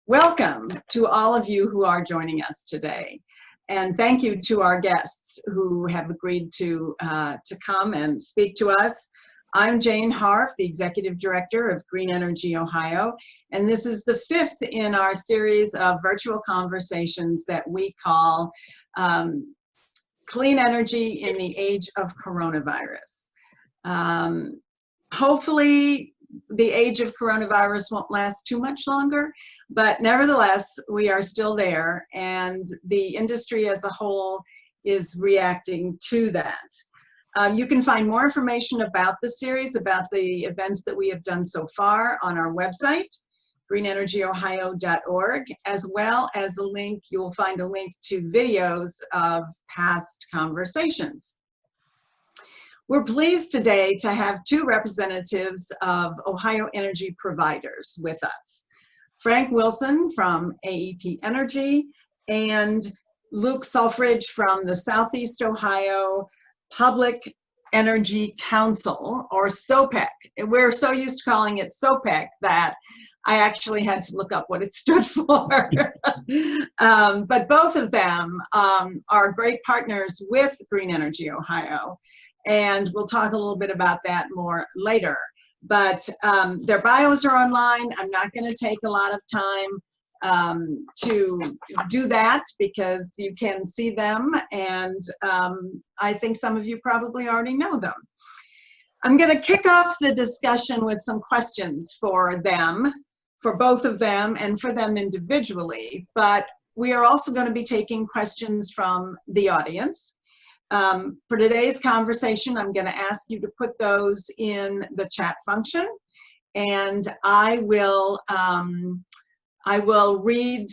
Welcome to all of you who are joining us today. And thank you to our guests who have agreed to come and speak to us. I'm Jane Harf, the Executive Director of Green Energy Ohio, and this is the fifth in our series of virtual conversations that we call Clean Energy in the Age of Coronavirus. Hopefully, the age of coronavirus won't last too much longer, but nevertheless, we are still there, and the industry as a whole is reacting to that. You can find more information about the series, about the events that we have done so far on our website, greenenergyohio.org, as well as a link, you will find a link to videos of past conversations. We're pleased today to have two representatives of Ohio energy providers with us. Frank Willson from AEP Energy and Luke Sulfridge from the Southeast Ohio Public Energy Council, or SOPEC. We're so used to calling it SOPEC that I actually had to look up what it stood for. But both of them are great partners with Green Energy Ohio, and we'll talk a little bit about that more later. But their bios are online. I'm not going to take a lot of time to do that because you can see them, and I think some of you probably already know them. I'm going to kick off the discussion with some questions for them, for both of them, and for them individually, but we are also going to be taking questions from the audience. For today's conversation, I'm going to ask you to put those in the chat function, and I will read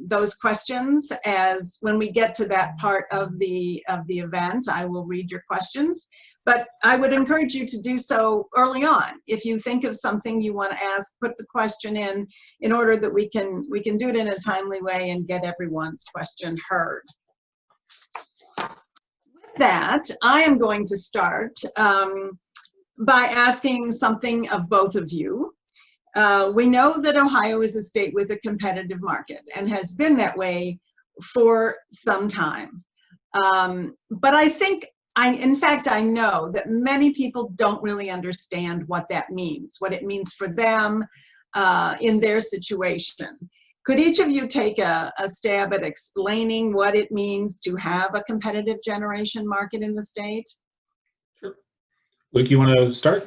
those questions as when we get to that part of the event. I will read your questions, but I would encourage you to do so early on. If you think of something you want to ask, put the question in order that we can do it in a timely way and get everyone's question heard. With that, I am going to start by asking something of both of you. We know that Ohio is a state with a competitive market and has been that way for some time. But in fact, I know that many people don't really understand what that means, what it means for them in their situation. Could each of you take a stab at explaining what it means to have a competitive generation market in the state? Sure. Luke, you want to start?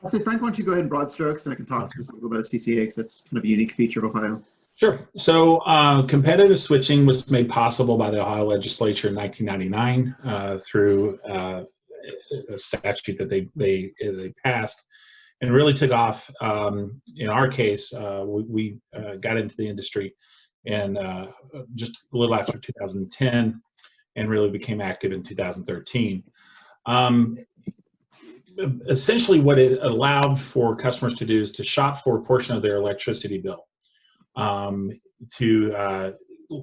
I'll say, Frank, why don't you go ahead in broad strokes, and I can talk specifically about a CCA, because that's kind of a unique feature of Ohio. Sure. So competitive switching was made possible by the Ohio legislature in 1999 through a statute that they passed, and really took off. In our case, we got into the industry and just a little after 2010, and really became active in 2013. Essentially, what it allowed for customers to do is to shop for a portion of their electricity bill, to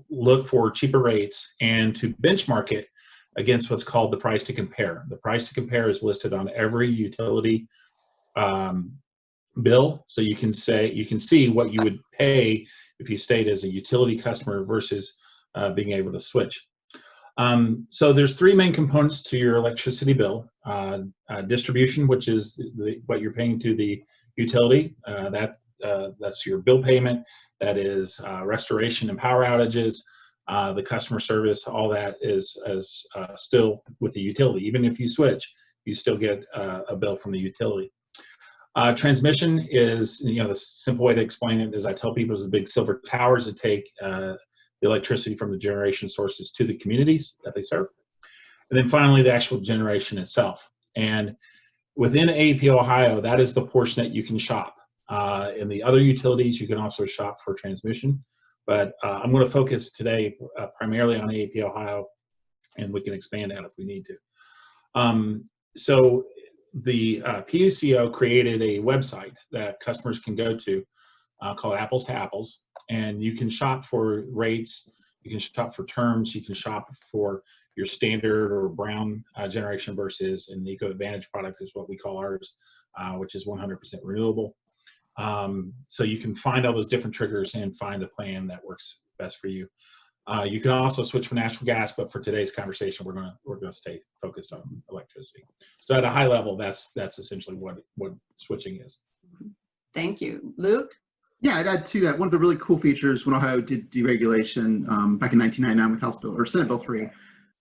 look for cheaper rates, and to benchmark it against what's called the price to compare. The price to compare is listed on every utility bill, so you can see what you would pay if you stayed as a utility customer versus being able to switch. So there's three main components to your electricity bill. Distribution, which is what you're paying to the utility. That's your bill payment. That is restoration and power outages. The customer service, all that is still with the utility. Even if you switch, you still get a bill from the utility. Transmission is, the simple way to explain it is I tell people is the big silver towers that take the electricity from the generation sources to the communities that they serve. And then finally, the actual generation itself. And within AEP Ohio, that is the portion that you can shop. In the other utilities, you can also shop for transmission. But I'm going to focus today primarily on AEP Ohio, and we can expand that if we need to. So the PUCO created a website that customers can go to called Apples to Apples, and you can shop for rates, you can shop for terms, you can shop for your standard or brown generation versus an Eco Advantage product is what we call ours, which is 100% renewable. So you can find all those different triggers and find a plan that works best for you. You can also switch for natural gas, but for today's conversation, we're gonna stay focused on electricity. So at a high level, that's essentially what switching is. Thank you, Luke. Yeah, I'd add to that. One of the really cool features when Ohio did deregulation back in 1999 with House Bill or Senate Bill 3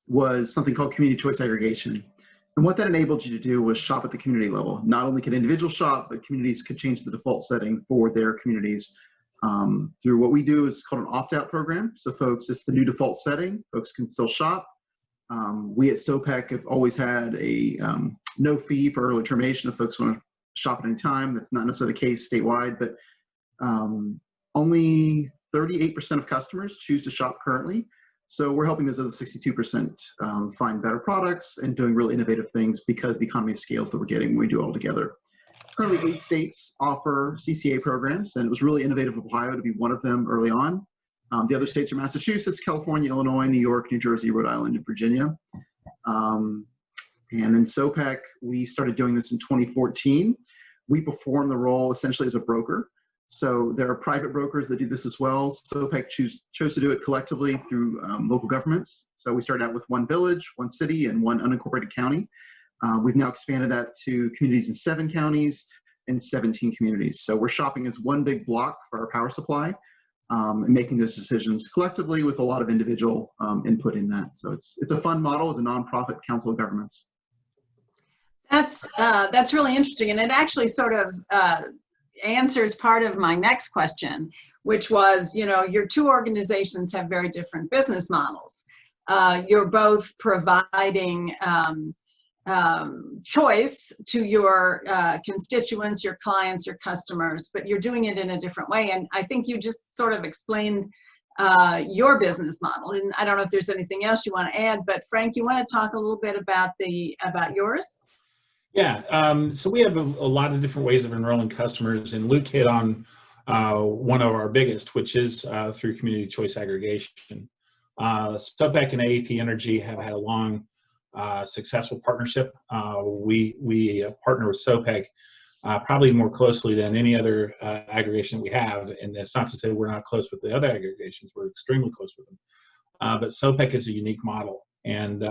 was something called community choice aggregation. And what that enabled you to do was shop at the community level. Not only could individuals shop, but communities could change the default setting for their communities through what we do is called an opt-out program. So folks, it's the new default setting. Folks can still shop. We at SOPEC have always had a no fee for early termination if folks want to shop at any time. That's not necessarily the case statewide, but only 38% of customers choose to shop currently. So we're helping those other 62% find better products and doing really innovative things because the economy of scales that we're getting when we do it all together. Currently 8 states offer CCA programs, and it was really innovative of Ohio to be one of them early on. The other states are Massachusetts, California, Illinois, New York, New Jersey, Rhode Island, and Virginia. And in SOPEC, we started doing this in 2014. We perform the role essentially as a broker. So there are private brokers that do this as well. SOPEC chose to do it collectively through local governments. So we started out with 1 village, 1 city, and 1 unincorporated county. We've now expanded that to communities in 7 counties and 17 communities. So we're shopping as one big block for our power supply and making those decisions collectively with a lot of individual input in that. So it's a fun model as a nonprofit council of governments. That's really interesting, and it actually sort of answers part of my next question, which was, you know, your 2 organizations have very different business models. You're both providing choice to your constituents, your clients, your customers, but you're doing it in a different way. And I think you just sort of explained your business model. And I don't know if there's anything else you want to add, but Frank, you want to talk a little bit about yours? Yeah, so we have a lot of different ways of enrolling customers, and Luke hit on one of our biggest, which is through community choice aggregation. SOPEC and AEP Energy have had a long, successful partnership. We partner with SOPEC probably more closely than any other aggregation that we have, and that's not to say we're not close with the other aggregations. We're extremely close with them. But SOPEC is a unique model, and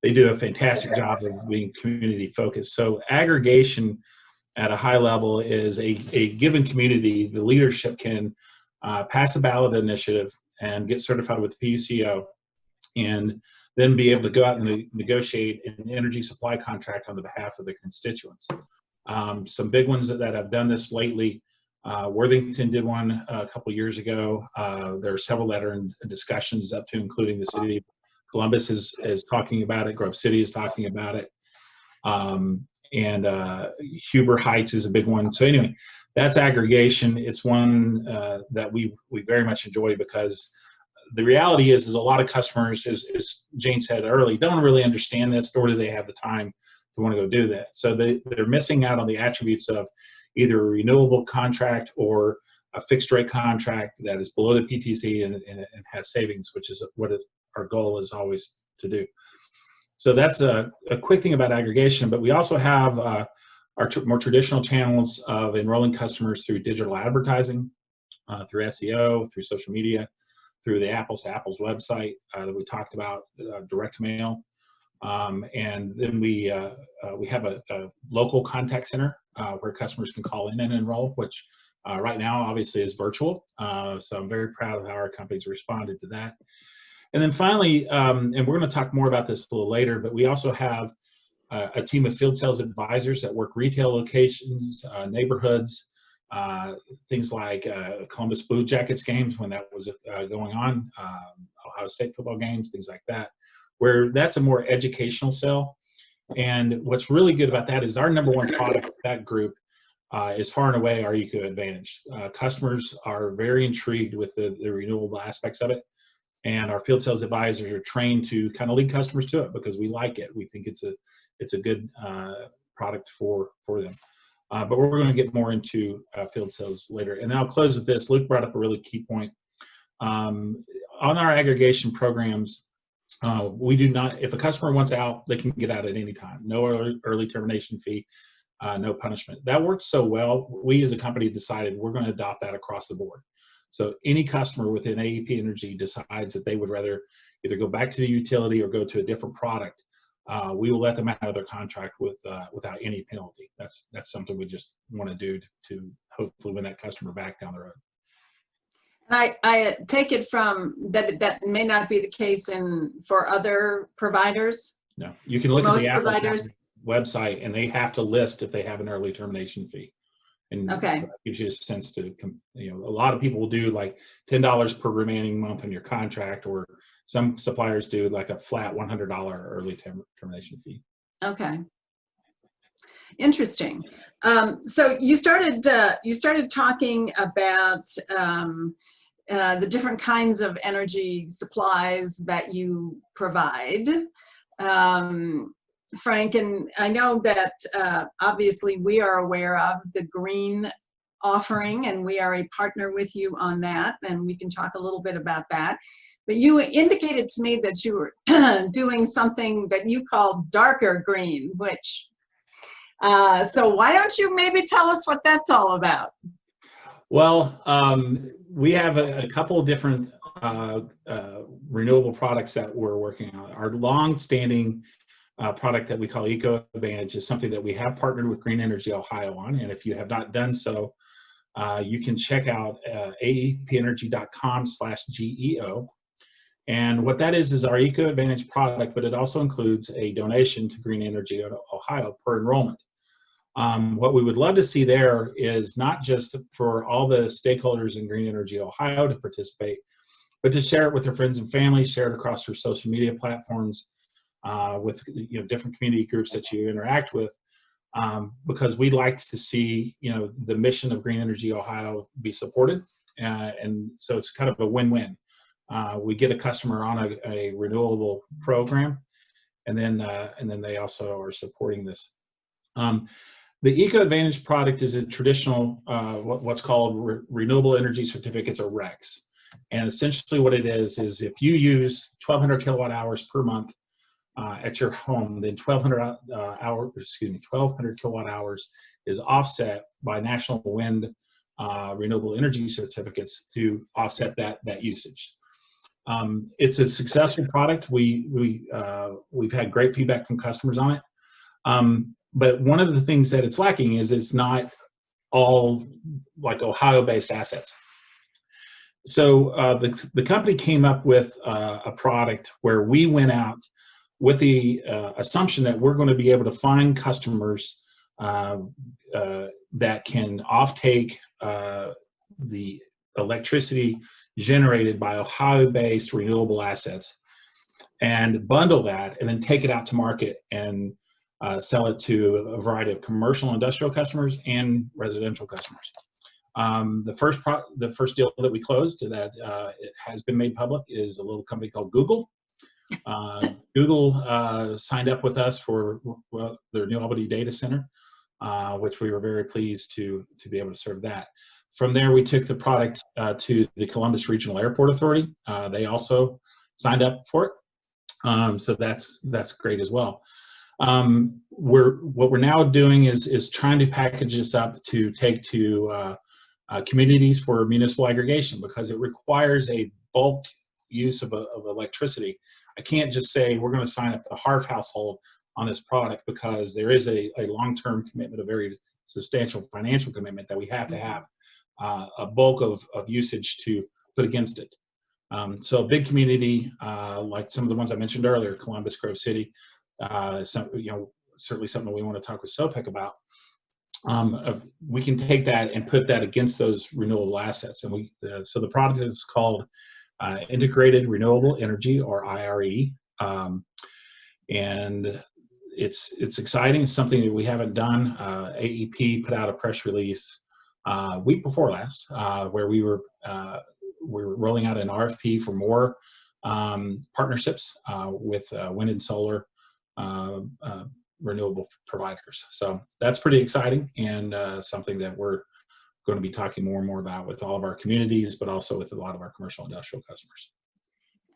they do a fantastic job of being community focused. So aggregation at a high level is a given community, the leadership can pass a ballot initiative and get certified with the PUCO, and then be able to go out and negotiate an energy supply contract on the behalf of the constituents. Some big ones that have done this lately, Worthington did one a couple years ago. There are several that are in discussions up to including the city of Columbus is talking about it. Grove City is talking about it. And Huber Heights is a big one. So anyway, that's aggregation. It's one that we very much enjoy, because the reality is a lot of customers, as Jane said early, don't really understand this, nor do they have the time to want to go do that. So they're missing out on the attributes of either a renewable contract or a fixed rate contract that is below the PTC and has savings, which is what our goal is always to do. So that's a quick thing about aggregation, but we also have our more traditional channels of enrolling customers through digital advertising, through SEO, through social media, through the Apples to Apples website that we talked about, direct mail. And then we have a local contact center where customers can call in and enroll, which right now obviously is virtual. So I'm very proud of how our company's responded to that. And then finally, and we're going to talk more about this a little later, but we also have a team of field sales advisors that work retail locations, neighborhoods, things like Columbus Blue Jackets games when that was going on, Ohio State football games, things like that, where that's a more educational sell. And what's really good about that is our #1 product with that group is far and away our Eco Advantage. Customers are very intrigued with the renewable aspects of it. And our field sales advisors are trained to kind of lead customers to it because we like it. We think it's a good product for them. But we're going to get more into field sales later. And I'll close with this. Luke brought up a really key point. On our aggregation programs, we do not, if a customer wants out, they can get out at any time. No early termination fee. no punishment. That worked so well, we as a company decided we're going to adopt that across the board. So any customer within AEP Energy decides that they would rather either go back to the utility or go to a different product, we will let them out of their contract without any penalty. That's something we just want to do to hopefully win that customer back down the road. And I take it from that may not be the case for other providers. No, you can look at the Apple's providers website, and they have to list if they have an early termination fee. And okay, that gives you a sense to, a lot of people will do like $10 per remaining month on your contract, or some suppliers do like a flat $100 early termination fee. Okay, interesting. So you started talking about the different kinds of energy supplies that you provide. Frank, and I know that obviously we are aware of the green offering, and we are a partner with you on that, and we can talk a little bit about that. But you indicated to me that you were doing something that you call darker green, which, so why don't you maybe tell us what that's all about? Well, we have a couple of different renewable products that we're working on. Our long-standing product that we call Eco Advantage is something that we have partnered with Green Energy Ohio on, and if you have not done so, you can check out aepenergy.com/GEO. And what that is our Eco Advantage product, but it also includes a donation to Green Energy Ohio per enrollment. What we would love to see there is not just for all the stakeholders in Green Energy Ohio to participate, but to share it with their friends and family, share it across their social media platforms, with different community groups that you interact with, because we'd like to see the mission of Green Energy Ohio be supported, and so it's kind of a win-win. We get a customer on a renewable program, and then they also are supporting this. The Eco Advantage product is a traditional what's called renewable energy certificates, or RECs, and essentially what it is if you use 1,200 kilowatt hours per month at your home, then 1,200 kilowatt hours is offset by National Wind renewable energy certificates to offset that usage. It's a successful product. We've had great feedback from customers on it. But one of the things that it's lacking is it's not all like Ohio-based assets. So the company came up with a product where we went out with the assumption that we're going to be able to find customers that can offtake the electricity generated by Ohio-based renewable assets, and bundle that, and then take it out to market and sell it to a variety of commercial and industrial customers and residential customers. The first deal that we closed that it has been made public is a little company called Google. Google signed up with us for their New Albany data center, which we were very pleased to be able to serve that. From there, we took the product to the Columbus Regional Airport Authority. They also signed up for it, so that's great as well. What we're now doing is trying to package this up to take to communities for municipal aggregation, because it requires a bulk use of electricity. I can't just say we're going to sign up the Harf household on this product, because there is a long-term commitment, a very substantial financial commitment that we have to have a bulk of usage to put against it. So a big community like some of the ones I mentioned earlier, Columbus, Grove City, certainly something we want to talk with SOPEC about. We can take that and put that against those renewable assets, and so the product is called Integrated Renewable Energy, or IRE, and it's exciting. It's something that we haven't done. AEP put out a press release week before last, where we were rolling out an RFP for more partnerships with wind and solar renewable providers. So that's pretty exciting, and something that we're going to be talking more and more about with all of our communities, but also with a lot of our commercial industrial customers.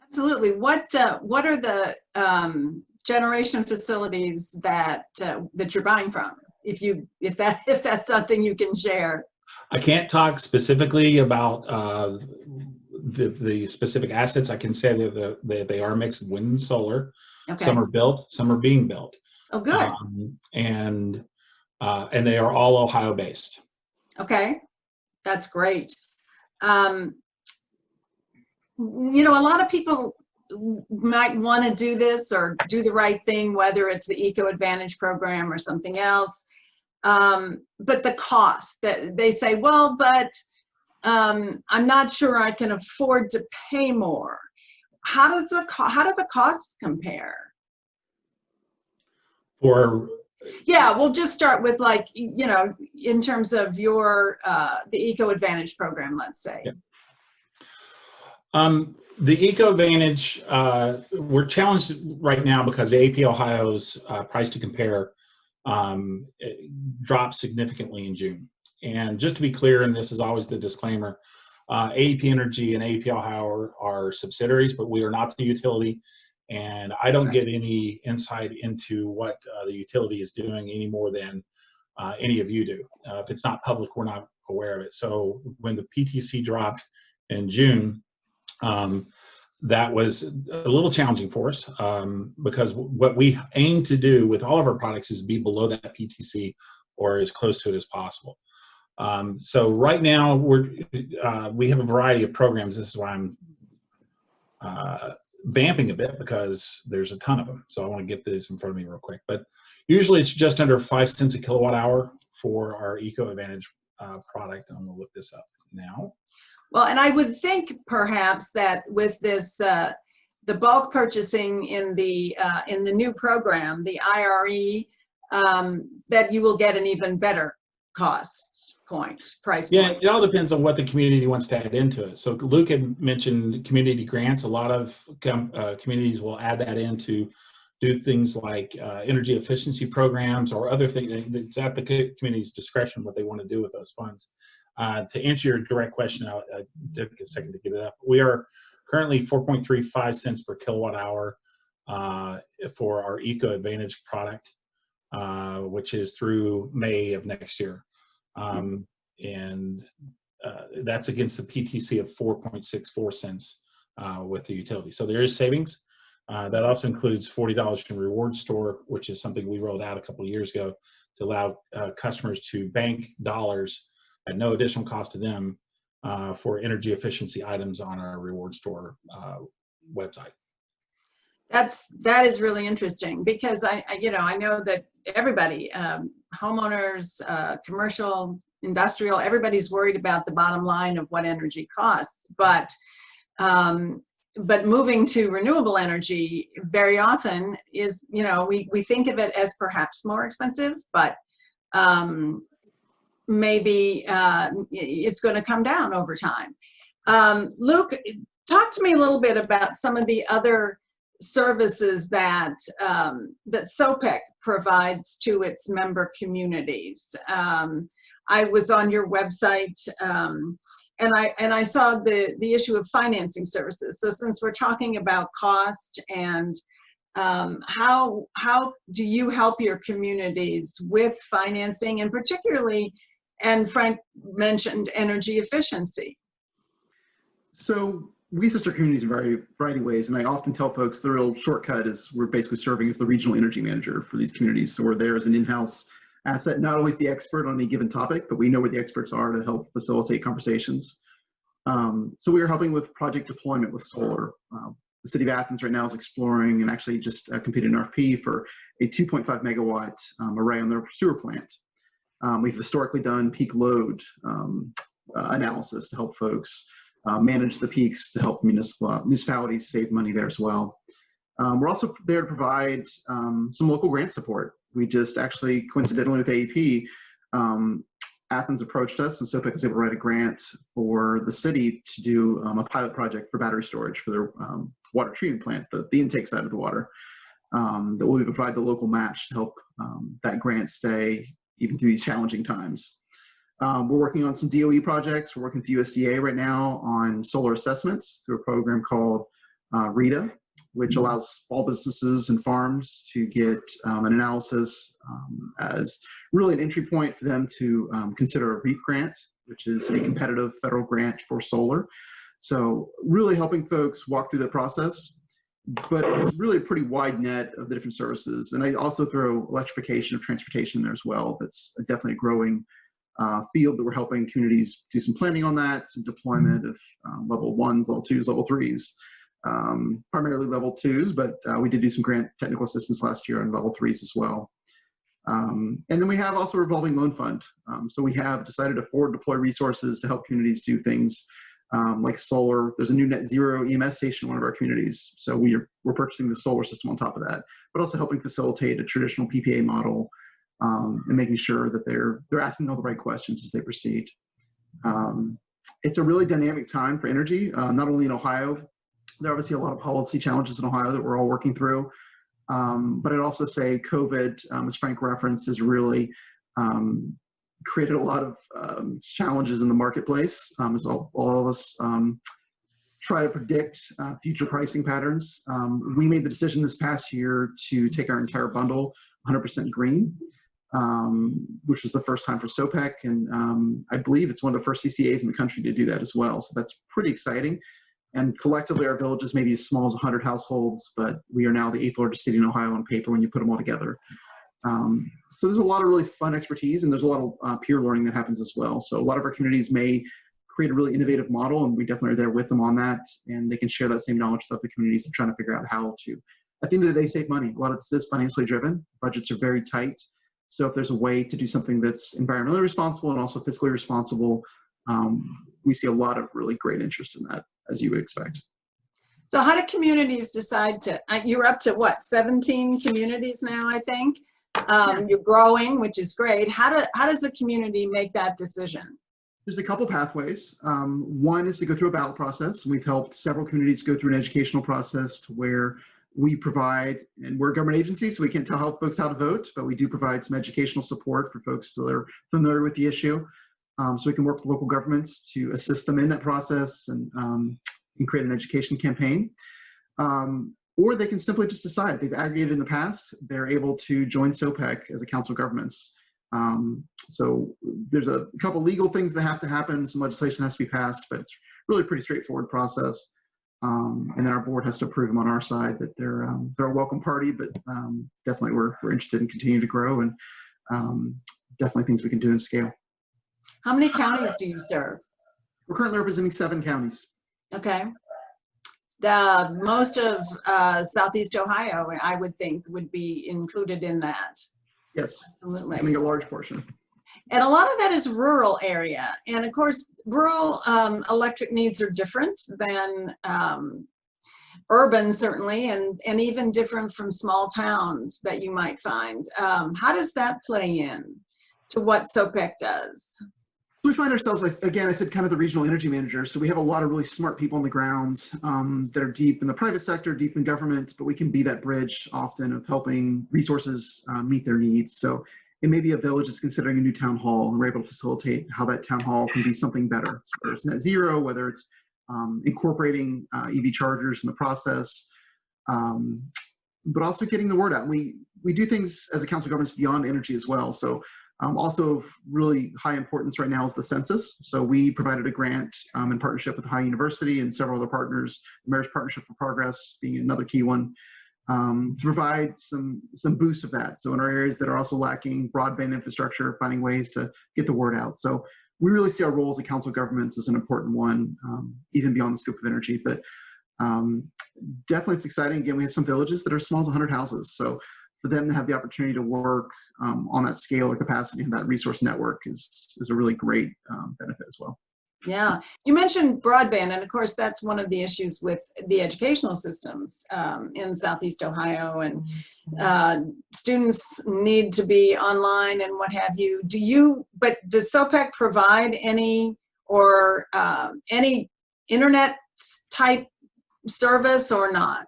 Absolutely. What are the generation facilities that you're buying from? if that's something you can share. I can't talk specifically about the specific assets. I can say that they are mixed wind and solar. Okay. Some are built, some are being built. Oh, good. And they are all Ohio based. Okay, that's great. You know, a lot of people might want to do this or do the right thing, whether it's the Eco Advantage program or something else. But the cost, that they say, well, but I'm not sure I can afford to pay more. How do the costs compare? Yeah, we'll just start with, like, you know, in terms of your the Eco Advantage program, let's say. Yeah. The Eco Advantage, we're challenged right now because AEP Ohio's price to compare dropped significantly in June. And just to be clear, and this is always the disclaimer, AEP Energy and AEP Ohio are subsidiaries, but we are not the utility. And I don't get any insight into what the utility is doing any more than any of you do. If it's not public, we're not aware of it. So when the PTC dropped in June, that was a little challenging for us because what we aim to do with all of our products is be below that PTC or as close to it as possible. So right now we have a variety of programs. This is why I'm vamping a bit, because there's a ton of them. So I want to get this in front of me real quick. But usually it's just under 5 cents a kilowatt hour for our Eco Advantage product. I'm going to look this up now. Well, and I would think perhaps that with this, the bulk purchasing in the new program, the IRE, that you will get an even better price point. Yeah, it all depends on what the community wants to add into it. So Luke had mentioned community grants. A lot of communities will add that in to do things like energy efficiency programs or other things. It's at the community's discretion what they want to do with those funds. To answer your direct question, I took a second to get it up. We are currently 4.35 cents per kilowatt hour for our Eco Advantage product, which is through May of next year. And that's against the PTC of 4.64 cents with the utility. So there is savings. That also includes $40 in reward store, which is something we rolled out a couple of years ago to allow customers to bank dollars at no additional cost to them for energy efficiency items on our reward store website. That is really interesting, because I know that everybody, homeowners, commercial, industrial, everybody's worried about the bottom line of what energy costs. But moving to renewable energy very often is, we think of it as perhaps more expensive, but maybe it's going to come down over time. Luke, talk to me a little bit about some of the other services that SOPEC provides to its member communities. I was on your website and I saw the issue of financing services. So since we're talking about cost and how do you help your communities with financing, and particularly, and Frank mentioned energy efficiency? So we assist our communities in a variety of ways, and I often tell folks the real shortcut is we're basically serving as the regional energy manager for these communities. So we're there as an in-house asset, not always the expert on any given topic, but we know where the experts are to help facilitate conversations. So we are helping with project deployment with solar. The city of Athens right now is exploring and actually just competed in an RFP for a 2.5 megawatt array on their sewer plant. We've historically done peak load analysis to help folks manage the peaks, to help municipalities save money there as well. We're also there to provide some local grant support. We just actually, coincidentally with AEP, Athens approached us, and SOPEC was able to write a grant for the city to do a pilot project for battery storage for their water treatment plant, the intake side of the water, that will provide the local match to help that grant stay even through these challenging times. We're working on some DOE projects. We're working with USDA right now on solar assessments through a program called RETA, which allows small businesses and farms to get an analysis as really an entry point for them to consider a REAP grant, which is a competitive federal grant for solar. So really helping folks walk through the process, but it's really a pretty wide net of the different services. And I also throw electrification of transportation there as well. That's definitely a growing field that we're helping communities do some planning on that, some deployment of level 1s, level 2s, level 3s, primarily level 2s, but we did do some grant technical assistance last year on level 3s as well. And then we have also a revolving loan fund. So we have decided to forward deploy resources to help communities do things like solar. There's a new net zero EMS station in one of our communities. So we're purchasing the solar system on top of that, but also helping facilitate a traditional PPA model and making sure that they're asking all the right questions as they proceed. It's a really dynamic time for energy, not only in Ohio. There are obviously a lot of policy challenges in Ohio that we're all working through. But I'd also say COVID, as Frank referenced, has really created a lot of challenges in the marketplace as all of us try to predict future pricing patterns. We made the decision this past year to take our entire bundle 100% green, which was the first time for SOPEC. And I believe it's one of the first CCAs in the country to do that as well. So that's pretty exciting. And collectively, our villages may be as small as 100 households, but we are now the 8th largest city in Ohio on paper when you put them all together. So there's a lot of really fun expertise, and there's a lot of peer learning that happens as well. So a lot of our communities may create a really innovative model, and we definitely are there with them on that, and they can share that same knowledge with other communities and trying to figure out how to, at the end of the day, save money. A lot of this is financially driven. Budgets are very tight. So if there's a way to do something that's environmentally responsible and also fiscally responsible, we see a lot of really great interest in that, as you would expect. So how do communities decide to, you're up to what, 17 communities now, I think? You're growing, which is great. How does the community make that decision? There's a couple pathways. One is to go through a ballot process. We've helped several communities go through an educational process to where we provide, and we're a government agency, so we can't tell folks how to vote, but we do provide some educational support for folks that are familiar with the issue. So we can work with local governments to assist them in that process and create an education campaign. Or they can simply just decide, if they've aggregated in the past, they're able to join SOPEC as a council of governments. So there's a couple legal things that have to happen, some legislation has to be passed, but it's really a pretty straightforward process. And then our board has to approve them on our side that they're a welcome party, but definitely we're interested in continuing to grow, and definitely things we can do in scale. How many counties do you serve? We're currently representing 7 counties. Okay. Most of Southeast Ohio, I would think, would be included in that. Yes, absolutely. I mean, a large portion. And a lot of that is rural area. And of course, rural electric needs are different than urban, certainly, and even different from small towns that you might find. How does that play in to what SOPEC does? We find ourselves, again, I said kind of the regional energy manager. So we have a lot of really smart people on the ground that are deep in the private sector, deep in government, but we can be that bridge often of helping resources meet their needs. So it may be a village that's considering a new town hall, and we're able to facilitate how that town hall can be something better. So whether it's net zero, whether it's incorporating EV chargers in the process, but also getting the word out. We do things as a council of governments beyond energy as well. So also of really high importance right now is the census. So we provided a grant in partnership with Ohio University and several other partners, the Mayor's Partnership for Progress being another key one, to provide some boost of that. So in our areas that are also lacking broadband infrastructure, finding ways to get the word out. So we really see our role as a council of governments as an important one, even beyond the scope of energy. But definitely it's exciting. Again, we have some villages that are as small as 100 houses. So for them to have the opportunity to work on that scale or capacity and that resource network is a really great benefit as well. Yeah, you mentioned broadband, and of course that's one of the issues with the educational systems in Southeast Ohio, and students need to be online and what have you. But does SOPEC provide any internet type service or not?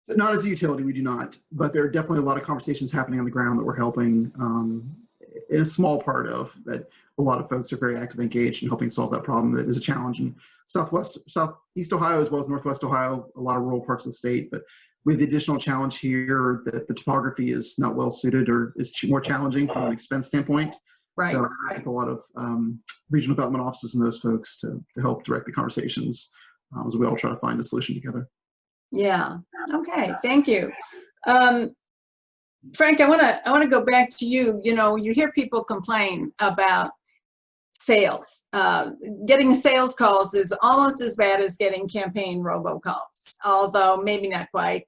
Not as a utility, we do not, but there are definitely a lot of conversations happening on the ground that we're helping in a small part of that. A lot of folks are very actively engaged in helping solve that problem that is a challenge in Southeast Ohio as well as Northwest Ohio, a lot of rural parts of the state, but with the additional challenge here that the topography is not well suited or is more challenging from an expense standpoint. Right. So with a lot of regional development offices and those folks to help direct the conversations as we all try to find a solution together. Yeah. Okay. Thank you. Frank, I want to go back to you. You know, you hear people complain about sales. Getting sales calls is almost as bad as getting campaign robocalls, although maybe not quite.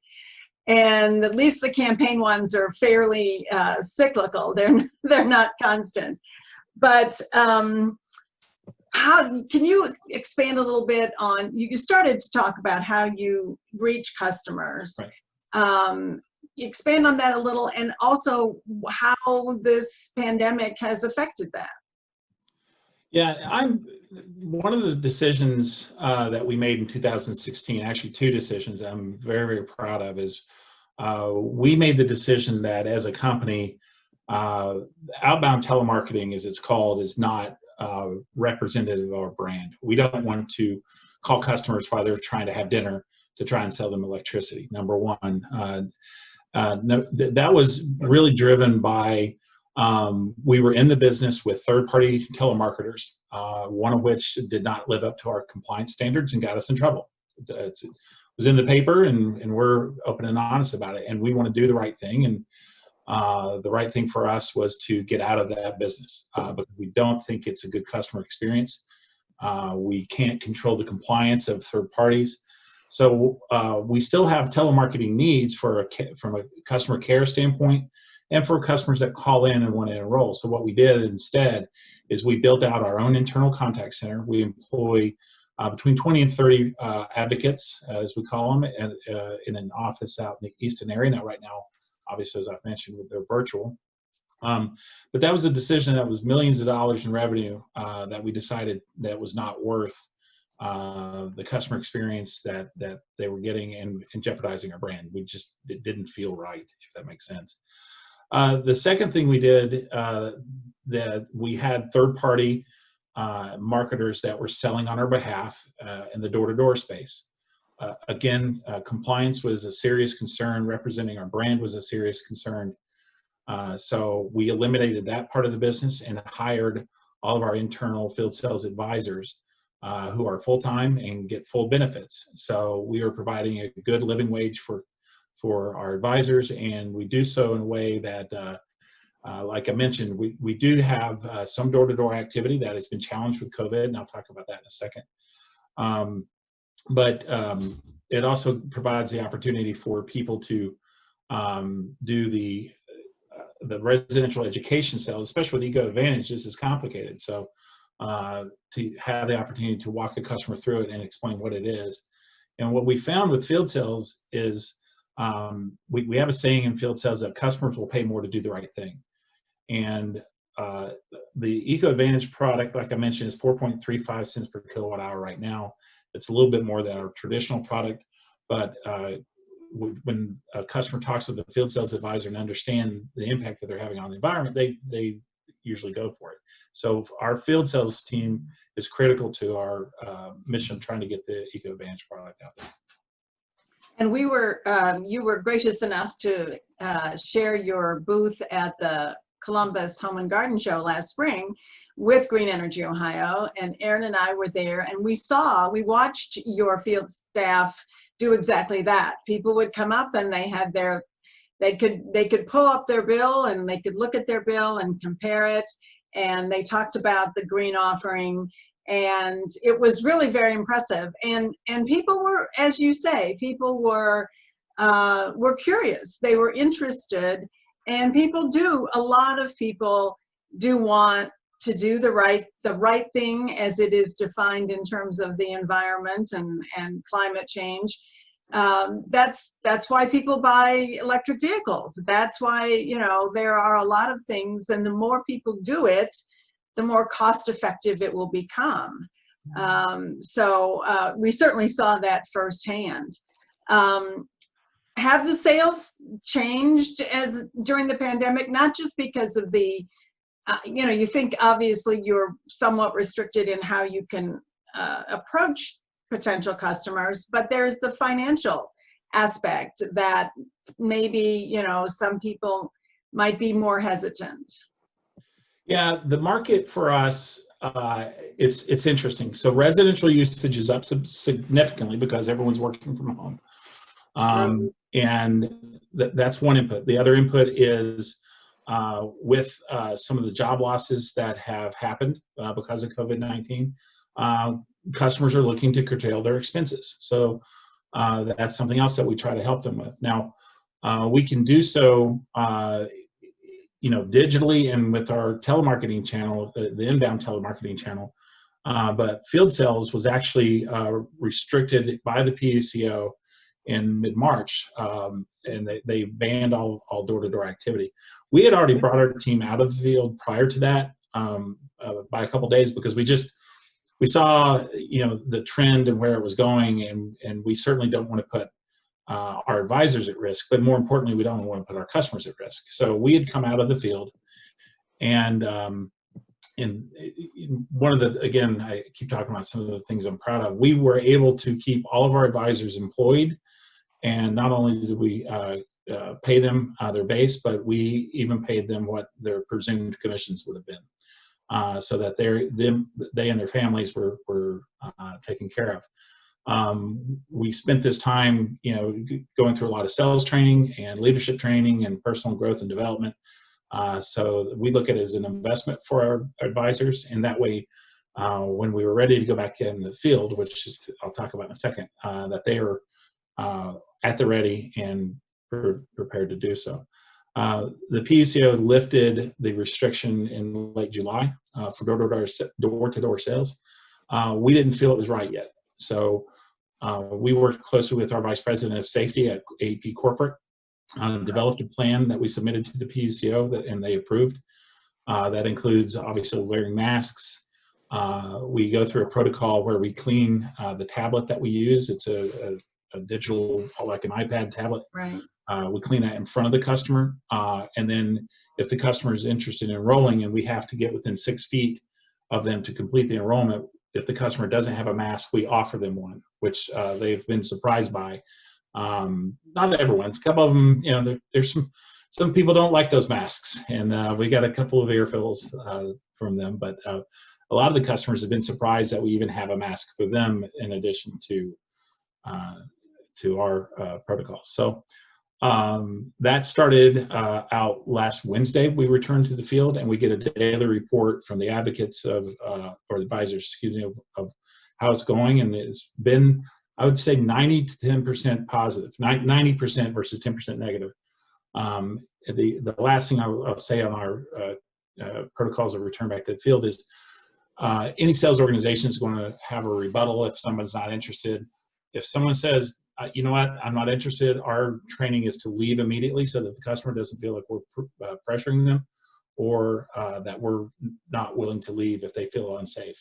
And at least the campaign ones are fairly cyclical. They're not constant. But how can you expand a little bit on? You started to talk about how you reach customers. Right. Expand on that a little, and also how this pandemic has affected that. Yeah, one of the decisions that we made in 2016, actually two decisions I'm very, very proud of, is we made the decision that as a company, outbound telemarketing, as it's called, is not representative of our brand. We don't want to call customers while they're trying to have dinner to try and sell them electricity, number one. No, that was really driven by we were in the business with third-party telemarketers, one of which did not live up to our compliance standards and got us in trouble. It was in the paper, and we're open and honest about it. And we want to do the right thing, and the right thing for us was to get out of that business because we don't think it's a good customer experience. We can't control the compliance of third parties. So we still have telemarketing needs from a customer care standpoint and for customers that call in and want to enroll. So what we did instead is we built out our own internal contact center. We employ between 20 and 30 advocates, as we call them, in an office out in the Easton area. Now, right now, obviously, as I've mentioned, they're virtual. But that was a decision that was millions of dollars in revenue that we decided that was not worth the customer experience that they were getting and jeopardizing our brand. It didn't feel right, if that makes sense. The second thing we did, that we had third-party marketers that were selling on our behalf in the door-to-door space. Again, compliance was a serious concern. Representing our brand was a serious concern. So we eliminated that part of the business and hired all of our internal field sales advisors who are full-time and get full benefits. So we are providing a good living wage for our advisors, and we do so in a way that, like I mentioned, we do have some door-to-door activity that has been challenged with COVID, and I'll talk about that in a second. But it also provides the opportunity for people to do the residential education sales, especially with Eco Advantage. This is complicated. So to have the opportunity to walk the customer through it and explain what it is. And what we found with field sales is we have a saying in field sales that customers will pay more to do the right thing. And the Eco Advantage product, like I mentioned, is 4.35 cents per kilowatt hour right now. It's a little bit more than our traditional product, but when a customer talks with the field sales advisor and understand the impact that they're having on the environment, they usually go for it. So our field sales team is critical to our mission of trying to get the Eco Advantage product out there. And you were gracious enough to share your booth at the Columbus Home and Garden Show last spring with Green Energy Ohio, and Aaron and I were there, and we watched your field staff do exactly that. People would come up and they could pull up their bill and they could look at their bill and compare it, and they talked about the green offering, and it was really very impressive. And people were, as you say, people were curious, they were interested, and a lot of people do want to do the right thing as it is defined in terms of the environment and climate change. That's why people buy electric vehicles. That's why, there are a lot of things, and the more people do it, the more cost effective it will become. So we certainly saw that firsthand. Have the sales changed during the pandemic? Not just because of the, you think obviously you're somewhat restricted in how you can approach potential customers, but there's the financial aspect that maybe, you know, some people might be more hesitant? Yeah, the market for us, it's interesting. So residential usage is up significantly because everyone's working from home. And that's one input. The other input is with some of the job losses that have happened because of COVID-19, customers are looking to curtail their expenses. So that's something else that we try to help them with. Now, we can do so you know, digitally and with our telemarketing channel, the inbound telemarketing channel. But field sales was actually restricted by the PUCO in mid-March, and they banned all door-to-door activity. We had already brought our team out of the field prior to that by a couple of days, because we saw, you know, the trend and where it was going, and we certainly don't want to put our advisors at risk, but more importantly, we don't want to put our customers at risk. So we had come out of the field, and one of the, again, I keep talking about some of the things I'm proud of. We were able to keep all of our advisors employed, and not only did we pay them their base, but we even paid them what their presumed commissions would have been, so that they and their families were taken care of. We spent this time, you know, going through a lot of sales training and leadership training and personal growth and development. So we look at it as an investment for our advisors, and that way, when we were ready to go back in the field, which I'll talk about in a second, that they are at the ready and prepared to do so. The PUCO lifted the restriction in late July for door-to-door sales. We didn't feel it was right yet. So we worked closely with our Vice President of Safety at AEP Corporate, developed a plan that we submitted to the PUCO and they approved. That includes obviously wearing masks. We go through a protocol where we clean the tablet that we use. It's a digital, like an iPad tablet. Right. We clean that in front of the customer. And then if the customer is interested in enrolling and we have to get within 6 feet of them to complete the enrollment, if the customer doesn't have a mask, we offer them one, which they've been surprised by. Not everyone, a couple of them, you know, there's some people don't like those masks, and we got a couple of earfills from them, but a lot of the customers have been surprised that we even have a mask for them in addition to our protocols. So that started out last Wednesday. We returned to the field, and we get a daily report from the advocates or the advisors, excuse me, of how it's going, and it's been, I would say, 90 to 10% positive, 90% versus 10% negative. The last thing I'll say on our protocols of return back to the field is any sales organization is going to have a rebuttal if someone's not interested. If someone says, you know what, I'm not interested, our training is to leave immediately so that the customer doesn't feel like we're pressuring them, or that we're not willing to leave if they feel unsafe.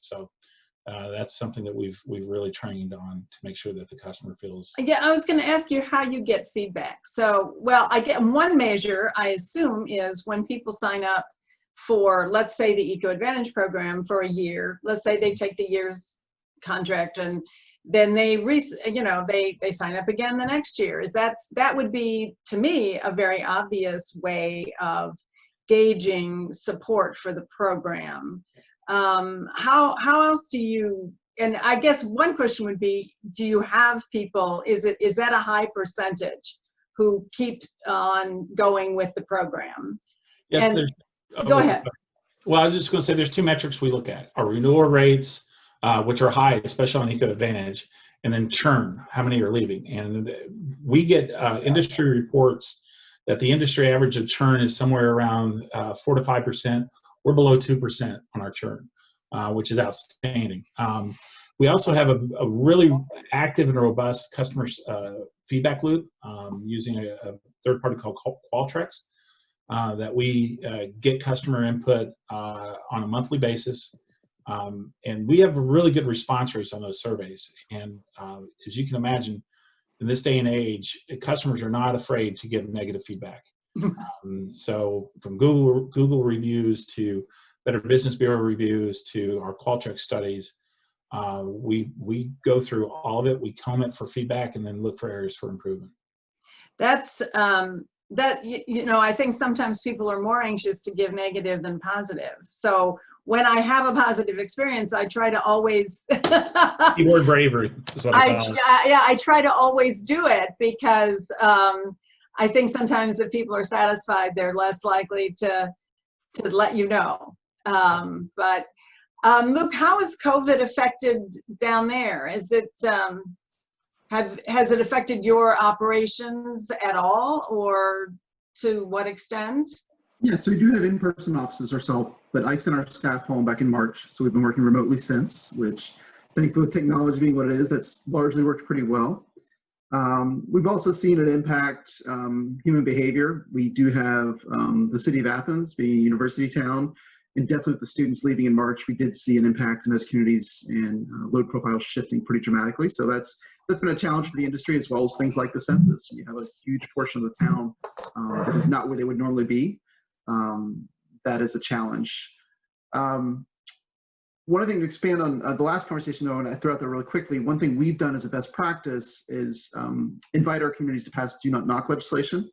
So that's something that we've really trained on to make sure that the customer feels. Yeah, I was going to ask you how you get feedback. So, well, I get one measure, I assume, is when people sign up for, let's say, the Eco Advantage program for a year. Let's say they take the year's contract, and then they sign up again the next year. That would be, to me, a very obvious way of gauging support for the program. How else do you, and I guess one question would be, do you have people, is that a high percentage who keep on going with the program? Yes, go ahead. Well, I was just going to say there's two metrics we look at: our renewal rates, which are high, especially on Eco Advantage, and then churn, how many are leaving. And we get industry reports that the industry average of churn is somewhere around 4 to 5%. We're below 2% on our churn, which is outstanding. We also have a really active and robust customer feedback loop using a third party called Qualtrics that we get customer input on a monthly basis. And we have really good response rates on those surveys. And as you can imagine, in this day and age, customers are not afraid to give negative feedback. So from Google reviews to Better Business Bureau reviews to our Qualtrics studies, we go through all of it, we comb it for feedback, and then look for areas for improvement. That's I think sometimes people are more anxious to give negative than positive. So when I have a positive experience, I try to always Keyword bravery is what I call it. I try to always do it, because I think sometimes if people are satisfied, they're less likely to let you know. But Luke, how has COVID affected down there? Is it has it affected your operations at all, or to what extent? Yeah, so we do have in-person offices ourselves, but I sent our staff home back in March, so we've been working remotely since, which thankfully with technology being what it is, that's largely worked pretty well. We've also seen it impact human behavior. We do have the city of Athens being a university town, and definitely with the students leaving in March, we did see an impact in those communities and load profiles shifting pretty dramatically. So that's been a challenge for the industry, as well as things like the census. You have a huge portion of the town that is not where they would normally be. That is a challenge. One thing to expand on the last conversation, though, and I threw out there really quickly, one thing we've done as a best practice is invite our communities to pass do not knock legislation,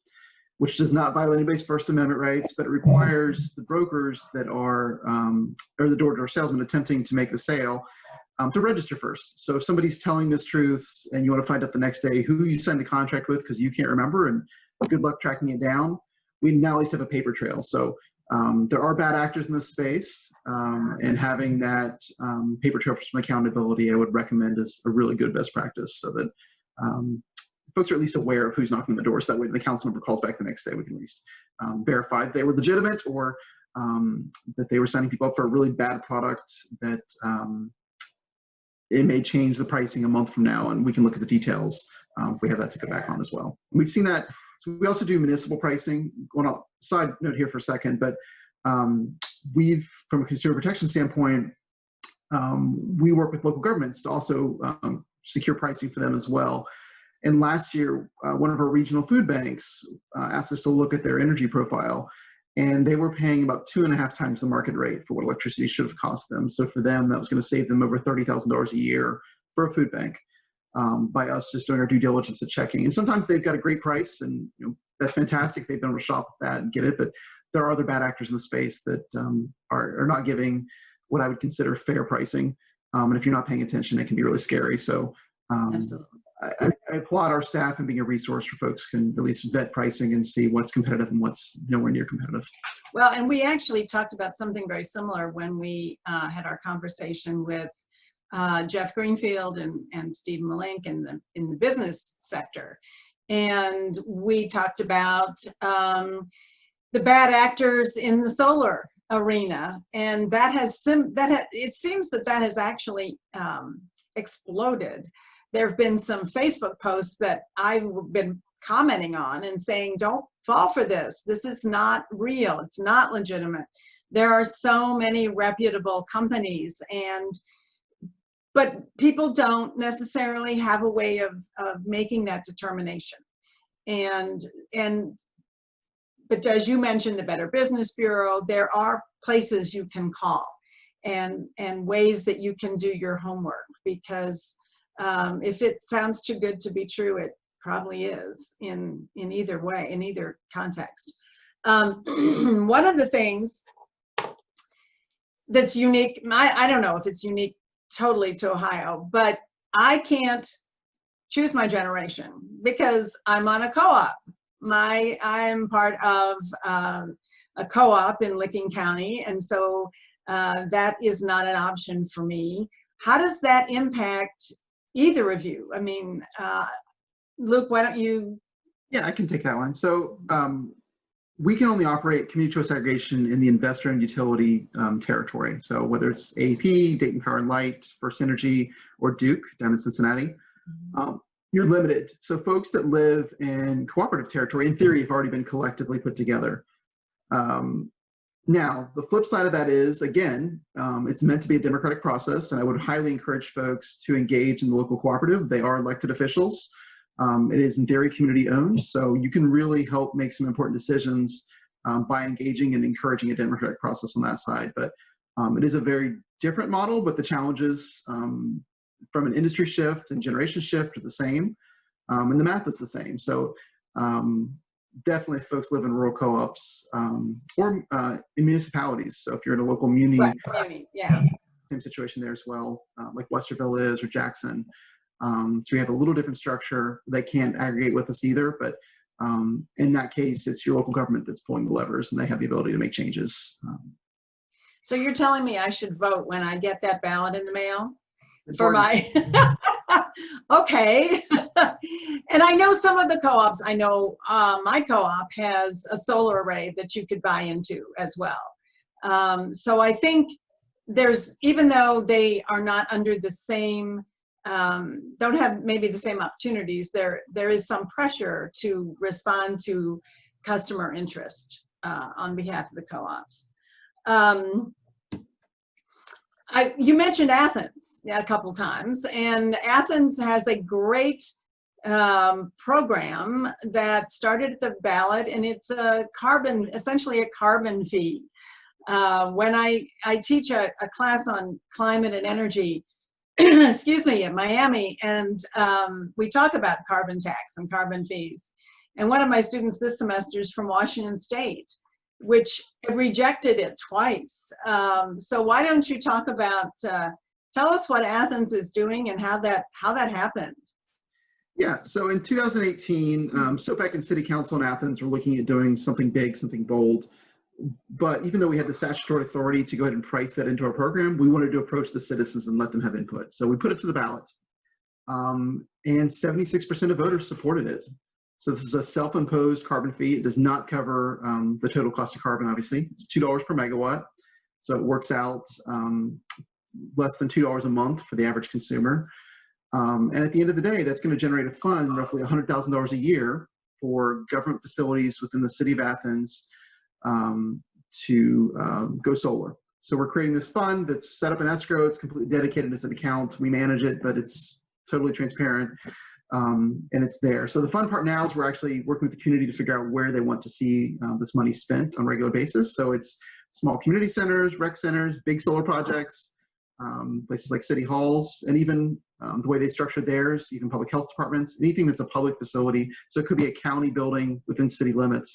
which does not violate anybody's First Amendment rights, but it requires the brokers that are, or the door-to-door salesman attempting to make the sale, to register first. So if somebody's telling mistruths and you want to find out the next day who you signed a contract with because you can't remember, and good luck tracking it down, we now at least have a paper trail. So there are bad actors in this space, and having that paper trail for some accountability, I would recommend is a really good best practice, so that folks are at least aware of who's knocking on the door. So that way, when the council member calls back the next day, we can at least verify they were legitimate, or that they were signing people up for a really bad product that it may change the pricing a month from now, and we can look at the details if we have that to go back on as well. We've seen that. So we also do municipal pricing. Going on side note here for a second, but we've, from a consumer protection standpoint, we work with local governments to also secure pricing for them as well. And last year, one of our regional food banks asked us to look at their energy profile, and they were paying about 2.5 times the market rate for what electricity should have cost them. So for them, that was going to save them over $30,000 a year for a food bank, by us just doing our due diligence and checking. And sometimes they've got a great price, and that's fantastic. They've been able to shop that and get it, but there are other bad actors in the space that are not giving what I would consider fair pricing. And if you're not paying attention, it can be really scary. So Absolutely. I applaud our staff in being a resource for folks who can at least vet pricing and see what's competitive and what's nowhere near competitive. Well, and we actually talked about something very similar when we had our conversation with Jeff Greenfield and Steve Malink in the business sector. And we talked about the bad actors in the solar arena, and it seems that has actually exploded. There have been some Facebook posts that I've been commenting on and saying, don't fall for this. This is not real. It's not legitimate. There are so many reputable companies, but people don't necessarily have a way of making that determination. But as you mentioned, the Better Business Bureau, there are places you can call and ways that you can do your homework, because if it sounds too good to be true, it probably is in either way, in either context. One of the things that's unique, I don't know if it's unique totally to Ohio, but I can't choose my generation because I'm on a co-op. I'm part of a co-op in Licking County, and so that is not an option for me. How does that impact either of you? I mean, Luke, why don't you? Yeah, I can take that one. So we can only operate community choice aggregation in the investor-owned utility territory. So whether it's AEP, Dayton Power and Light, First Energy, or Duke down in Cincinnati, you're limited. So folks that live in cooperative territory, in theory, have already been collectively put together. Now, the flip side of that is, again, it's meant to be a democratic process, and I would highly encourage folks to engage in the local cooperative. They are elected officials. It is, in theory, community owned, so you can really help make some important decisions by engaging and encouraging a democratic process on that side. But it is a very different model, but the challenges from an industry shift and generation shift are the same, and the math is the same. So definitely if folks live in rural co-ops or in municipalities. So if you're in a local muni, right, yeah. Same situation there as well, like Westerville is or Jackson. So we have a little different structure. They can't aggregate with us either, but in that case, it's your local government that's pulling the levers, and they have the ability to make changes. So you're telling me I should vote when I get that ballot in the mail for my, okay. And I know some of the co-ops, I know my co-op has a solar array that you could buy into as well. So I think there's, even though they are not under the same, don't have maybe the same opportunities, there is some pressure to respond to customer interest on behalf of the co-ops. You mentioned Athens a couple times, and Athens has a great program that started at the ballot, and it's a carbon, essentially a carbon fee. When I teach a class on climate and energy, excuse me, in Miami, and we talk about carbon tax and carbon fees. And one of my students this semester is from Washington State, which rejected it twice. So why don't you talk about, tell us what Athens is doing and how that happened. Yeah, so in 2018, SOPEC and City Council in Athens were looking at doing something big, something bold. But even though we had the statutory authority to go ahead and price that into our program, we wanted to approach the citizens and let them have input. So we put it to the ballot, and 76% of voters supported it. So this is a self-imposed carbon fee. It does not cover the total cost of carbon, obviously. It's $2 per megawatt. So it works out less than $2 a month for the average consumer. And at the end of the day, that's going to generate a fund, roughly $100,000 a year for government facilities within the city of Athens to go solar. So we're creating this fund that's set up in escrow. It's completely dedicated as an account. We manage it, but it's totally transparent. And it's there. So the fun part now is we're actually working with the community to figure out where they want to see this money spent on a regular basis. So it's small community centers, rec centers, big solar projects, places like city halls, and even the way they structure theirs, even public health departments, anything that's a public facility. So it could be a county building within city limits.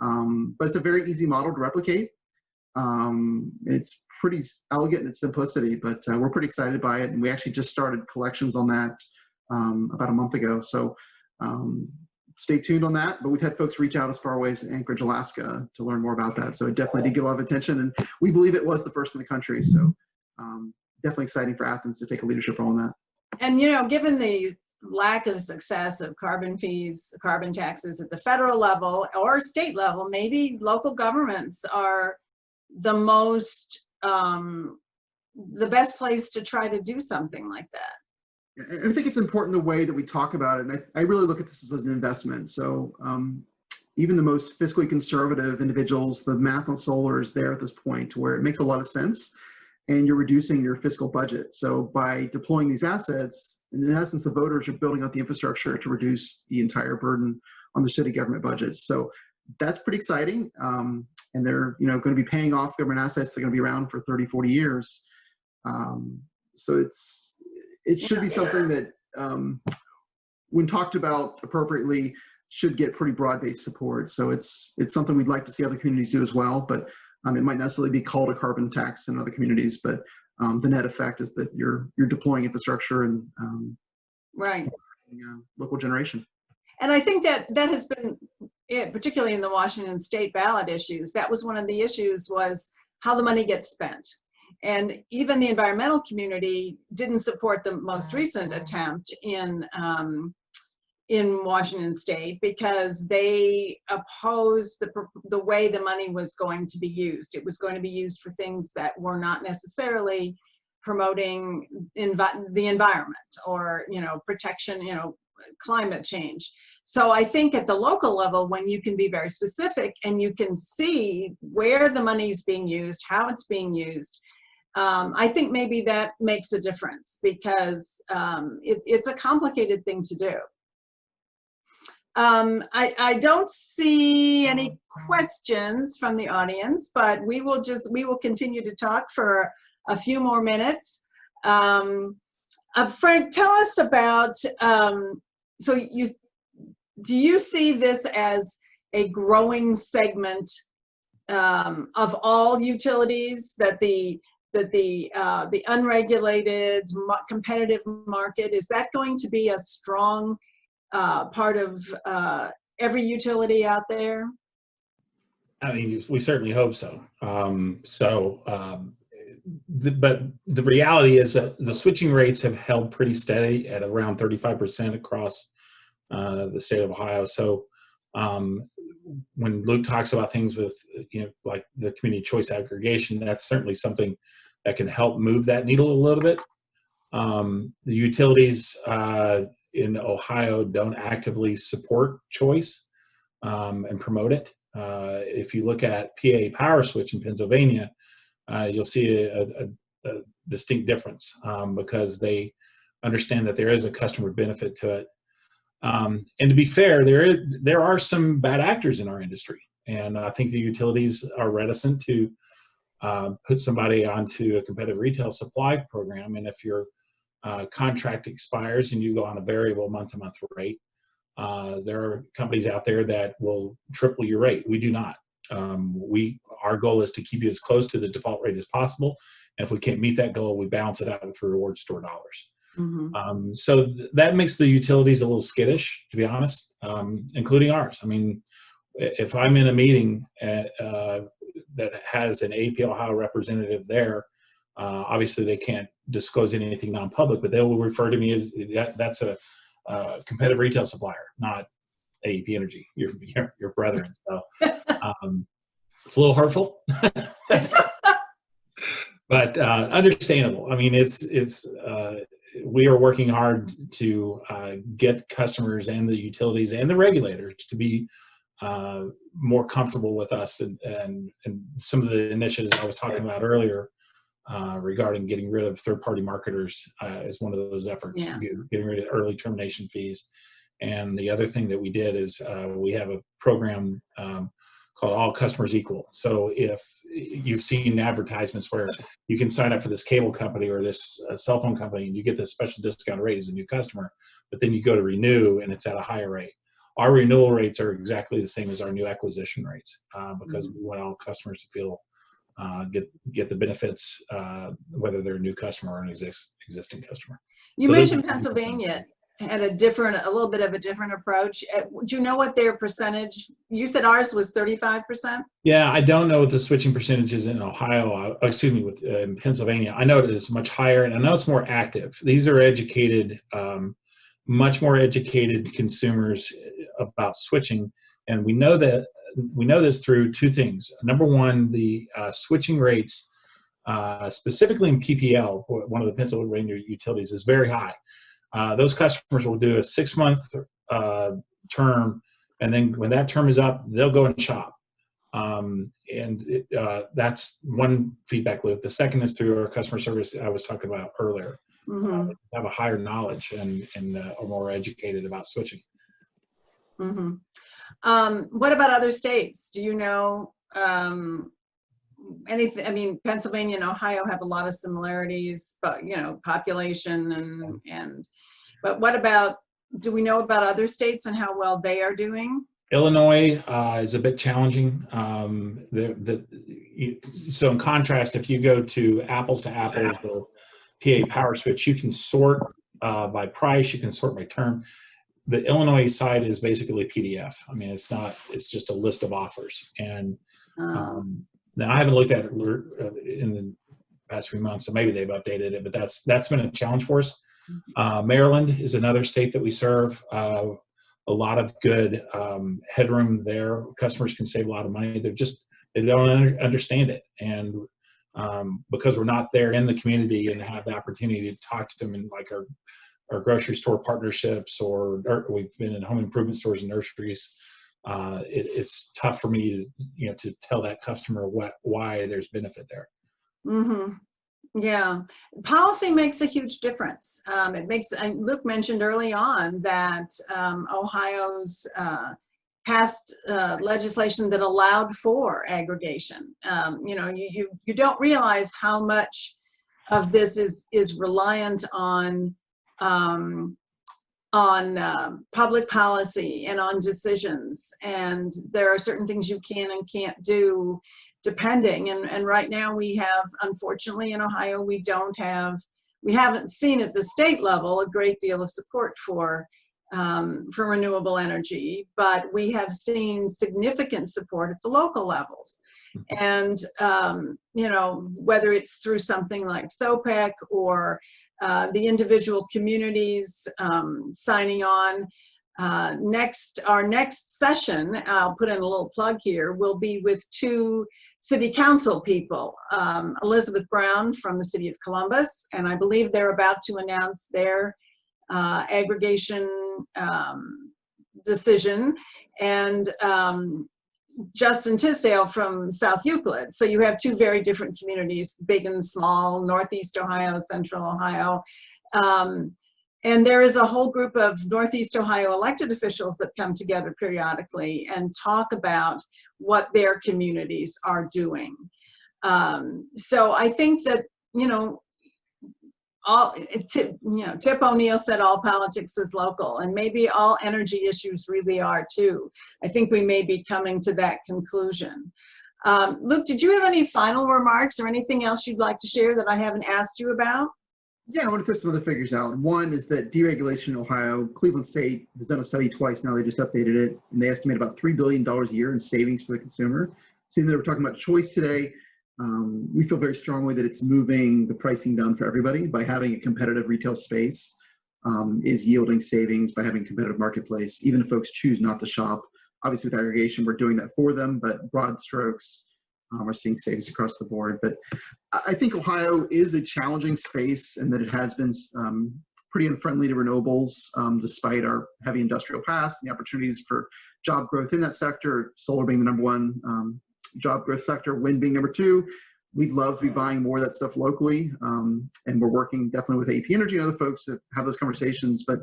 But it's a very easy model to replicate. It's pretty elegant in its simplicity, but we're pretty excited by it. And we actually just started collections on that about a month ago. So stay tuned on that. But we've had folks reach out as far away as Anchorage, Alaska to learn more about that. So it definitely did get a lot of attention. And we believe it was the first in the country. So definitely exciting for Athens to take a leadership role in that. And, you know, given the lack of success of carbon fees, carbon taxes at the federal level or state level, maybe local governments are the most, the best place to try to do something like that. I think it's important the way that we talk about it. And I really look at this as an investment. So even the most fiscally conservative individuals, the math on solar is there at this point to where it makes a lot of sense and you're reducing your fiscal budget. So by deploying these assets, in essence, the voters are building out the infrastructure to reduce the entire burden on the city government budgets. So that's pretty exciting. And they're going to be paying off government assets. They're going to be around for 30, 40 years. So it should be something that, when talked about appropriately, should get pretty broad-based support. So it's something we'd like to see other communities do as well. But it might not necessarily be called a carbon tax in other communities, but the net effect is that you're deploying infrastructure and right, local generation. And I think that has been it, particularly in the Washington State ballot issues. That was one of the issues, was how the money gets spent. And even the environmental community didn't support the most recent attempt in Washington State because they opposed the way the money was going to be used. It was going to be used for things that were not necessarily promoting the environment or, protection, climate change. So I think at the local level, when you can be very specific and you can see where the money is being used, how it's being used, I think maybe that makes a difference because it's a complicated thing to do. I don't see any questions from the audience, but we will continue to talk for a few more minutes. Frank, tell us about, so do you see this as a growing segment of all utilities, that the unregulated competitive market, is that going to be a strong part of every utility out there? I mean, we certainly hope so. But the reality is that the switching rates have held pretty steady at around 35% across the state of Ohio. So when Luke talks about things with, like the community choice aggregation, that's certainly something that can help move that needle a little bit. The utilities in Ohio don't actively support choice and promote it. If you look at PA Power Switch in Pennsylvania, you'll see a distinct difference because they understand that there is a customer benefit to it. And to be fair, there are some bad actors in our industry, and I think the utilities are reticent to put somebody onto a competitive retail supply program. And if your contract expires and you go on a variable month-to-month rate, there are companies out there that will triple your rate. We do not. Our goal is to keep you as close to the default rate as possible, and if we can't meet that goal, we balance it out through reward store dollars. Mm-hmm. So that makes the utilities a little skittish, to be honest, including ours. I mean, if I'm in a meeting that has an AEP Ohio representative there, obviously they can't disclose anything non-public, but they will refer to me as that's a competitive retail supplier, not AEP Energy, your brethren. So it's a little hurtful, but understandable. I mean, we are working hard to get customers and the utilities and the regulators to be more comfortable with us, and some of the initiatives I was talking about earlier regarding getting rid of third-party marketers is one of those efforts. Yeah. Getting rid of early termination fees. And the other thing that we did is we have a program called All Customers Equal. So if you've seen advertisements where you can sign up for this cable company or this cell phone company and you get this special discount rate as a new customer, but then you go to renew and it's at a higher rate. Our renewal rates are exactly the same as our new acquisition rates because we want all customers to feel get the benefits, whether they're a new customer or an existing customer. You mentioned Pennsylvania had a little bit of a different approach. Do you know what their percentage? You said ours was 35%. Yeah, I don't know what the switching percentage is in Ohio. Excuse me, in Pennsylvania. I know it is much higher, and I know it's more active. These are educated, much more educated consumers about switching, and we know this through two things. Number one, the switching rates, specifically in PPL, one of the Pennsylvania utilities, is very high. Those customers will do a 6-month term, and then when that term is up, they'll go and shop. That's one feedback loop. The second is through our customer service I was talking about earlier. Mm-hmm. Have a higher knowledge and are more educated about switching. Mm-hmm. What about other states? Do you know anything? I mean, Pennsylvania and Ohio have a lot of similarities, but population but what about, do we know about other states and how well they are doing? Illinois is a bit challenging. So in contrast, if you go to apples or PA Power Switch, you can sort by price, you can sort by term. The Illinois side is basically a PDF. I mean, it's just a list of offers. And now I haven't looked at it in the past few months, so maybe they've updated it, but that's been a challenge for us. Maryland is another state that we serve. A lot of good headroom there. Customers can save a lot of money. They don't understand it. And because we're not there in the community and have the opportunity to talk to them in like our grocery store partnerships, or we've been in home improvement stores and nurseries, it's tough for me to tell that customer why there's benefit there. Mm-hmm. Yeah, policy makes a huge difference. Luke mentioned early on that Ohio's passed legislation that allowed for aggregation. You don't realize how much of this is reliant on public policy and on decisions, and there are certain things you can and can't do depending. And right now we have, unfortunately, in Ohio, we haven't seen at the state level a great deal of support for renewable energy, but we have seen significant support at the local levels. And, you know, whether it's through something like SOPEC or the individual communities signing on. Our next session, I'll put in a little plug here, will be with 2 city council people, Elizabeth Brown from the city of Columbus, and I believe they're about to announce their aggregation decision, and Justin Tisdale from South Euclid. So you have 2 very different communities, big and small, Northeast Ohio, Central Ohio. And there is a whole group of Northeast Ohio elected officials that come together periodically and talk about what their communities are doing. So I think that, you know, Tip O'Neill said all politics is local, and maybe all energy issues really are too. I think we may be coming to that conclusion. Luke, did you have any final remarks or anything else you'd like to share that I haven't asked you about? Yeah, I want to put some other figures out. One is that deregulation in Ohio, Cleveland State has done a study twice now, they just updated it, and they estimate about $3 billion a year in savings for the consumer. Seeing that we're talking about choice today, we feel very strongly that it's moving the pricing down for everybody by having a competitive retail space, is yielding savings by having a competitive marketplace, even if folks choose not to shop. Obviously with aggregation, we're doing that for them, but broad strokes, we're seeing savings across the board. But I think Ohio is a challenging space and that it has been pretty unfriendly to renewables, despite our heavy industrial past and the opportunities for job growth in that sector, solar being the #1 job growth sector, wind being #2. We'd love to be buying more of that stuff locally, and we're working definitely with AEP Energy and other folks to have those conversations, but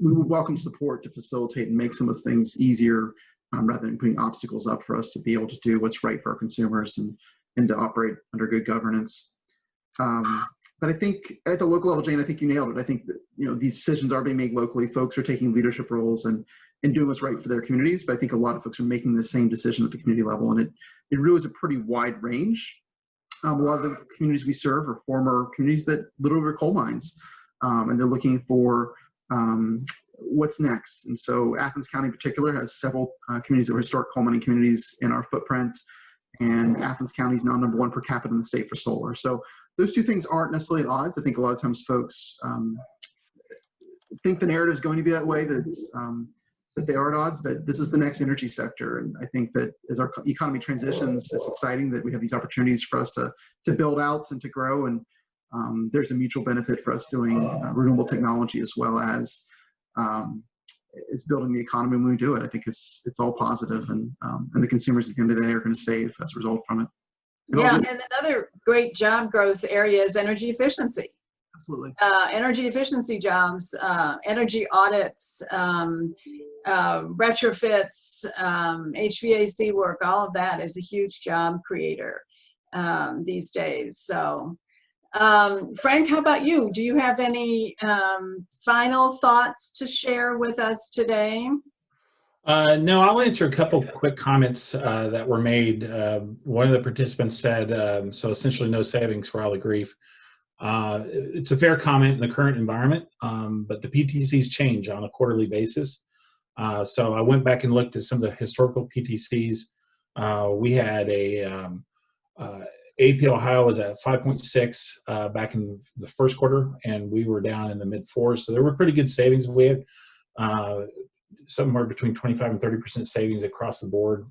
we would welcome support to facilitate and make some of those things easier, rather than putting obstacles up for us to be able to do what's right for our consumers and to operate under good governance. But I think at the local level, Jane, I think you nailed it. I think that, you know, these decisions are being made locally. Folks are taking leadership roles and doing what's right for their communities. But I think a lot of folks are making the same decision at the community level, and it really is a pretty wide range. A lot of the communities we serve are former communities that literally were coal mines, and they're looking for what's next. And so Athens County in particular has several communities that were historic coal mining communities in our footprint, and Athens County is now #1 per capita in the state for solar. So those 2 things aren't necessarily at odds. I think a lot of times folks think the narrative is going to be that way, that they are at odds, but this is the next energy sector. And I think that as our economy transitions, it's exciting that we have these opportunities for us to build out and to grow. And there's a mutual benefit for us doing renewable technology as well as building the economy when we do it. I think it's all positive, and the consumers at the end of the day are going to save as a result from it. Yeah, and another great job growth area is energy efficiency. Absolutely. Energy efficiency jobs, energy audits, retrofits, HVAC work, all of that is a huge job creator these days. So, Frank, how about you? Do you have any final thoughts to share with us today? No, I'll answer a couple quick comments that were made. One of the participants said, so essentially no savings for all the grief. It's a fair comment in the current environment, but the PTCs change on a quarterly basis. So I went back and looked at some of the historical PTCs. We had AEP Ohio was at 5.6 back in the first quarter, and we were down in the mid-4s. So there were pretty good savings. We had somewhere between 25 and 30% savings across the board.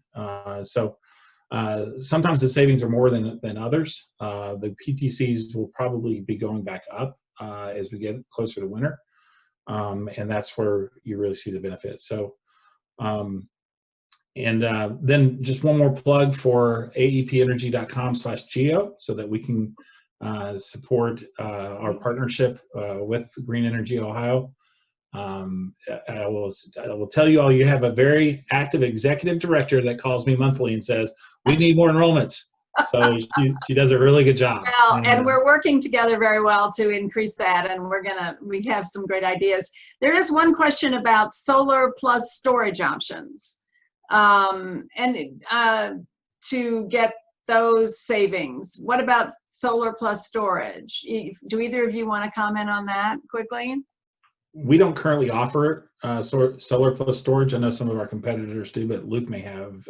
Sometimes the savings are more than others. The PTCs will probably be going back up as we get closer to winter, and that's where you really see the benefits. So, then just one more plug for aepenergy.com/geo so that we can support our partnership with Green Energy Ohio. I will tell you all, you have a very active executive director that calls me monthly and says, we need more enrollments. So she does a really good job. Well, and we're working together very well to increase that, and we have some great ideas. There is one question about solar plus storage options, to get those savings. What about solar plus storage? Do either of you want to comment on that quickly? We don't currently offer solar plus storage. I know some of our competitors do, but Luke may have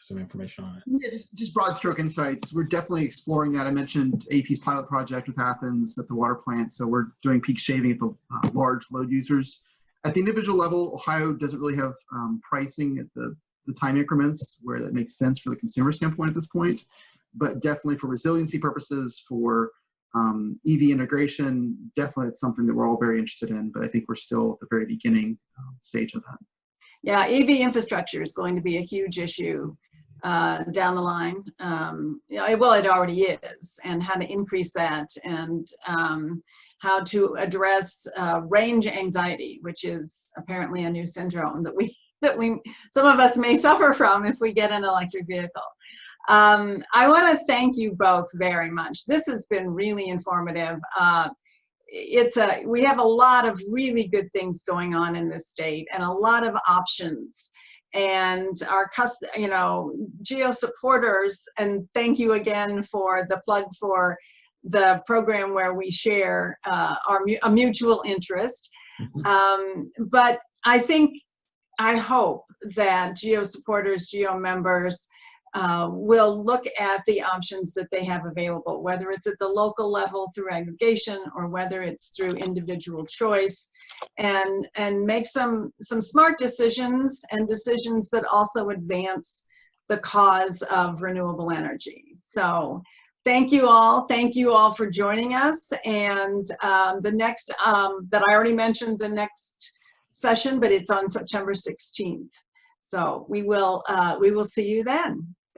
some information on it. Yeah, just broad stroke insights. We're definitely exploring that. I mentioned AEP's pilot project with Athens at the water plant. So we're doing peak shaving at the large load users. At the individual level, Ohio doesn't really have pricing at the time increments where that makes sense for the consumer standpoint at this point. But definitely for resiliency purposes, for EV integration, definitely it's something that we're all very interested in. But I think we're still at the very beginning stage of that. Yeah, EV infrastructure is going to be a huge issue down the line. Well, it already is, and how to increase that, and how to address range anxiety, which is apparently a new syndrome that some of us may suffer from if we get an electric vehicle. I want to thank you both very much. This has been really informative. We have a lot of really good things going on in this state, and a lot of options. And our GEO supporters, and thank you again for the plug for the program where we share a mutual interest. But I hope that GEO supporters, GEO members will look at the options that they have available, whether it's at the local level through aggregation or whether it's through individual choice, and make some smart decisions, and decisions that also advance the cause of renewable energy. So thank you all for joining us. And the next that I already mentioned, the next session, but it's on September 16th. So we will see you then.